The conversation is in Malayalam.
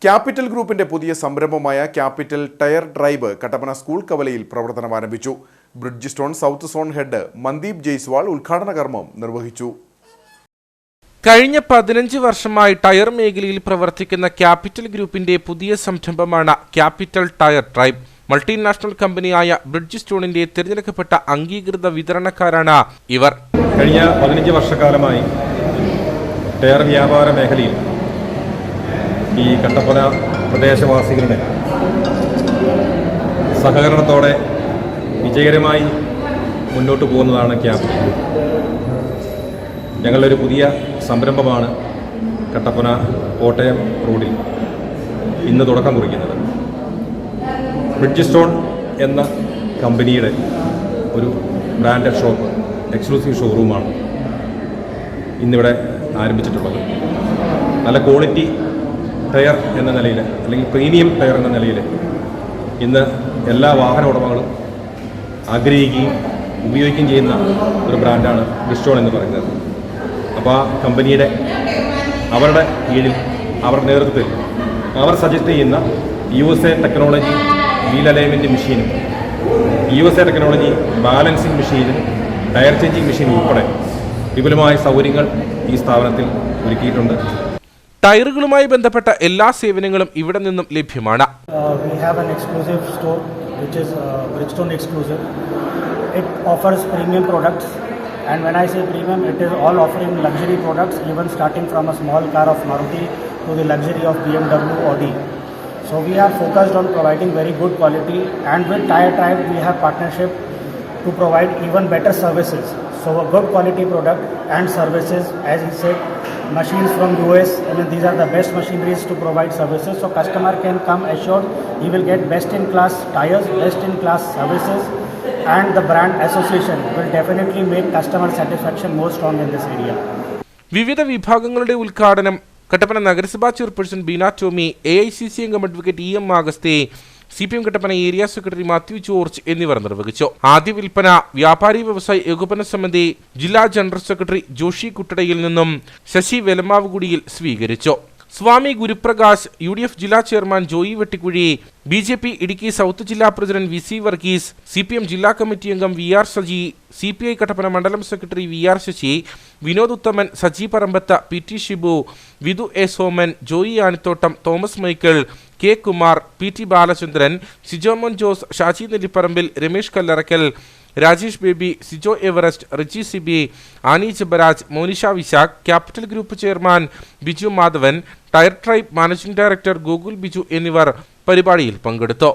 ക്യാപിറ്റൽ ഗ്രൂപ്പിന്റെ പുതിയ സംരംഭമായ capital tyre drive Kattappana school കവലയിൽ പ്രവർത്തനം ആരംഭിച്ചു. Bridgestone south zone head Mandeep Jaiswal ഉദ്ഘാടന കർമ്മം നിർവഹിച്ചു. കഴിഞ്ഞ 15 വർഷമായി ടയർ മേഖലയിൽ പ്രവർത്തിക്കുന്ന ക്യാപിറ്റൽ ഗ്രൂപ്പിന്റെ പുതിയ സംരംഭമാണ് ക്യാപിറ്റൽ ടയർ ഡ്രൈവ്. മൾട്ടിനാഷണൽ കമ്പനിയായ ബ്രിഡ്ജ് സ്റ്റോണിന്റെ തിരഞ്ഞെടുക്കപ്പെട്ട അംഗീകൃത വിതരണക്കാരാണ് ഇവർ. കഴിഞ്ഞ 15 വർഷക്കാലമായി ടയർ വ്യാപാര മേഖലയിൽ ഈ കട്ടപ്പന പ്രദേശവാസികളുടെ സഹകരണത്തോടെ വിജയകരമായി മുന്നോട്ട് പോകുന്നതാണ് ക്യാപിറ്റൽ ഗ്രൂപ്പ്. ഞങ്ങളുടെ ഒരു പുതിയ സംരംഭമാണ് കട്ടപ്പന കോട്ടയം റോഡിൽ ഇന്ന് തുടക്കം കുറിക്കുന്നത്. ബ്രിഡ്ജ് സ്റ്റോൺ എന്ന കമ്പനിയുടെ ഒരു ബ്രാൻഡഡ് ഷോപ്പ്, എക്സ്ക്ലൂസീവ് ഷോറൂമാണ് ഇന്നിവിടെ ആരംഭിച്ചിട്ടുള്ളത്. നല്ല ക്വാളിറ്റി ടയർ എന്ന നിലയിൽ, അല്ലെങ്കിൽ പ്രീമിയം ടയർ എന്ന നിലയിൽ ഇന്ന് എല്ലാ വാഹന ഉടമകളും ആഗ്രഹിക്കുകയും ഉപയോഗിക്കുകയും ചെയ്യുന്ന ഒരു ബ്രാൻഡാണ് ബ്രിഡ്ജ് സ്റ്റോൺ എന്ന് പറയുന്നത്. അപ്പോൾ ആ കമ്പനിയുടെ അവരുടെ കീഴിൽ, അവരുടെ നേതൃത്വത്തിൽ അവർ സജസ്റ്റ് ചെയ്യുന്ന USA ടെക്നോളജി വീൽ അലൈൻമെൻറ്റ് മെഷീനും USA ടെക്നോളജി ബാലൻസിങ് മെഷീനും ടയർ ചേഞ്ചിങ് മെഷീനും ഉൾപ്പെടെ വിപുലമായ സൗകര്യങ്ങൾ ഈ സ്ഥാപനത്തിൽ ഒരുക്കിയിട്ടുണ്ട്. ടയറുകളുമായി ബന്ധപ്പെട്ട എല്ലാ സേവനങ്ങളും ഇവിടെ നിന്നും ലഭ്യമാണ്. We have an exclusive store which is Bridge Stone exclusive. It offers premium products, and when I say premium, it is all offering luxury products, even starting from a small car of Maruti to the luxury of BMW, Audi. So we are focused on providing very good quality, and with Tire Tribe we have partnership to provide even better services. So a good quality product and services, as he said, machines from US. I mean, these are the best machineries to provide services. So customer can come assured he will get best in class tires, best in class services, and the brand association will definitely make customer satisfaction more strong in this area. വിവിധ വിഭാഗങ്ങളുടെ ഉദ്ഘാടനം കട്ടപ്പന നഗരസഭാ ചെയർപേഴ്സൺ ബീന ടോമി, AICC അംഗം advocate EM ആഗസ്തേ, CPM Kattappana area secretary Mathew George എന്നിവർ നിർവഹിച്ചു. ആദ്യ വിൽപ്പന വ്യാപാരി വ്യവസായി ഏകോപന സമിതി ജില്ലാ ജനറൽ സെക്രട്ടറി ജോഷി കുട്ടടയിൽ നിന്നും ശശി വെലമാവുകുടിയിൽ സ്വീകരിച്ചു. സ്വാമി ഗുരുപ്രകാശ്, UDF ജില്ലാ chairman Joy Vettikuzhi, BJP Idukki south ജില്ലാ പ്രസിഡന്റ് VC വർഗീസ്, CPM ജില്ലാ കമ്മിറ്റി അംഗം VR സജി, CPI കട്ടപ്പന മണ്ഡലം secretary VR Sasi, Vinod Uthaman, Saji Parambath, PT Shibu, Vidhu A Soman, Joy Anithottam, Thomas Michael, K Kumar, PT Balachandran, Sijomon Jose, Shaji Nellipparambil, Ramesh Kallarakkal, Rajesh Baby, Sijo Everest, Richie Sibi, Annie Jabaraj, Monisha Vishakh, capital group chairman Biju Madhavan, tyre tribe managing director Gokul Biju എന്നിവർ പരിപാടിയിൽ പങ്കെടുത്തു.